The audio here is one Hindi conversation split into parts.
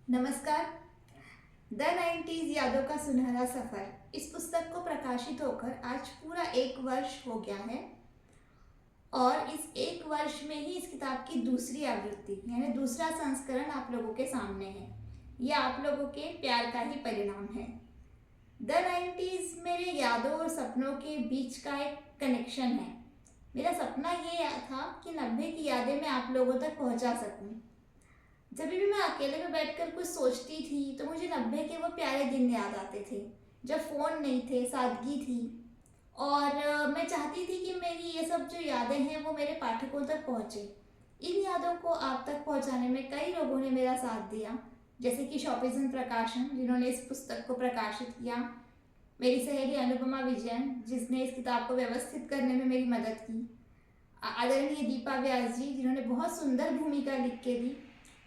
नमस्कार। द 90s यादों का सुनहरा सफ़र इस पुस्तक को प्रकाशित होकर आज पूरा 1 वर्ष हो गया है और इस 1 वर्ष में ही इस किताब की दूसरी आवृत्ति यानी दूसरा संस्करण आप लोगों के सामने है। ये आप लोगों के प्यार का ही परिणाम है। द 90s मेरे यादों और सपनों के बीच का एक कनेक्शन है। मेरा सपना ये था कि 90 की यादें मैं आप लोगों तक पहुंचा सकूं। जब भी मैं अकेले में बैठकर कुछ सोचती थी तो मुझे 90 के वो प्यारे दिन याद आते थे जब फ़ोन नहीं थे, सादगी थी और मैं चाहती थी कि मेरी ये सब जो यादें हैं वो मेरे पाठकों तक पहुँचे। इन यादों को आप तक पहुँचाने में कई लोगों ने मेरा साथ दिया, जैसे कि शॉपिज़न प्रकाशन जिन्होंने इस पुस्तक को प्रकाशित किया, मेरी सहेली अनुपमा विजयन जिसने इस किताब को व्यवस्थित करने में मेरी मदद की, आदरणीय दीपा व्यास जी जिन्होंने बहुत सुंदर भूमिका लिख के दी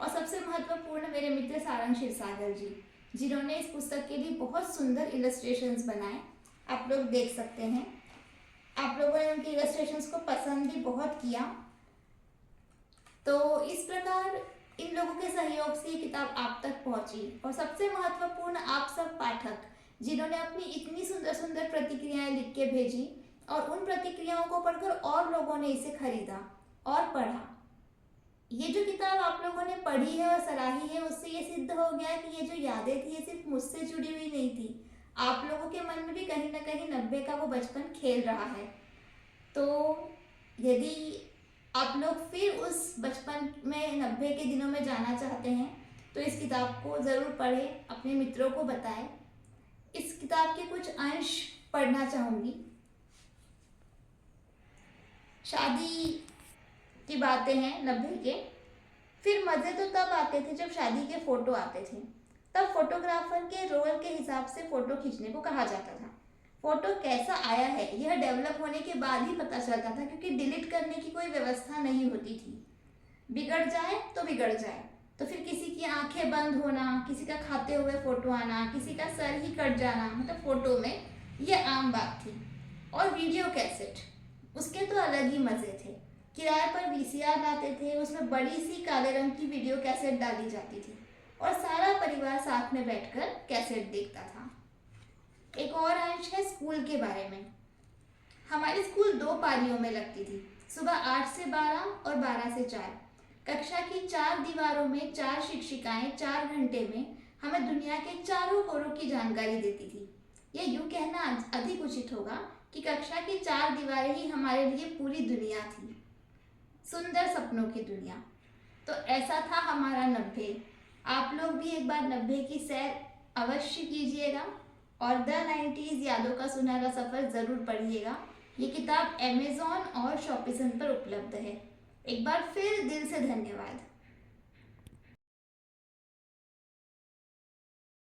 और सबसे महत्वपूर्ण मेरे मित्र सारंग क्षीरसागर जी जिन्होंने इस पुस्तक के लिए बहुत सुंदर इलस्ट्रेशंस बनाए। आप लोग देख सकते हैं। आप लोगों ने उनके इलस्ट्रेशंस को पसंद भी बहुत किया। तो इस प्रकार इन लोगों के सहयोग से ये किताब आप तक पहुंची और सबसे महत्वपूर्ण आप सब पाठक जिन्होंने अपनी इतनी सुंदर सुंदर प्रतिक्रियाएं लिख के भेजी और उन प्रतिक्रियाओं को पढ़कर और लोगों ने इसे खरीदा और पढ़ा। ये जो किताब आप लोगों ने पढ़ी है और सराही है उससे ये सिद्ध हो गया कि ये जो यादें थी ये सिर्फ मुझसे जुड़ी हुई नहीं थी, आप लोगों के मन में भी कहीं ना कहीं 90 का वो बचपन खेल रहा है। तो यदि आप लोग फिर उस बचपन में 90 के दिनों में जाना चाहते हैं तो इस किताब को ज़रूर पढ़ें, अपने मित्रों को बताएं। इस किताब के कुछ अंश पढ़ना चाहूँगी। शादी की बातें हैं 90 के। फिर मज़े तो तब आते थे जब शादी के फ़ोटो आते थे। तब फोटोग्राफर के रोल के हिसाब से फ़ोटो खींचने को कहा जाता था। फ़ोटो कैसा आया है यह डेवलप होने के बाद ही पता चलता था, क्योंकि डिलीट करने की कोई व्यवस्था नहीं होती थी। बिगड़ जाए तो बिगड़ जाए, तो फिर किसी की आंखें बंद होना, किसी का खाते हुए फ़ोटो आना, किसी का सर ही कट जाना, मतलब फ़ोटो में यह आम बात थी। और वीडियो कैसेट, उसके तो अलग ही मज़े थे। किराए पर वीसीआर लाते थे, उसमें बड़ी सी काले रंग की वीडियो कैसेट डाली जाती थी और सारा परिवार साथ में बैठकर कैसेट देखता था। एक और अंश है स्कूल के बारे में। हमारी स्कूल 2 पारियों में लगती थी, सुबह 8 से 12 और 12 से 4। कक्षा की 4 दीवारों में 4 शिक्षिकाएं 4 घंटे में हमें दुनिया के चारों कोनों की जानकारी देती थी। यह यूँ कहना अधिक उचित होगा कि कक्षा की 4 दीवारें ही हमारे लिए पूरी दुनिया थी, सुंदर सपनों की दुनिया। तो ऐसा था हमारा 90। आप लोग भी एक बार 90 की सैर अवश्य कीजिएगा और द 90s यादों का सुनहरा सफ़र ज़रूर पढ़िएगा। ये किताब अमेज़ॉन और शॉपिसन पर उपलब्ध है। एक बार फिर दिल से धन्यवाद।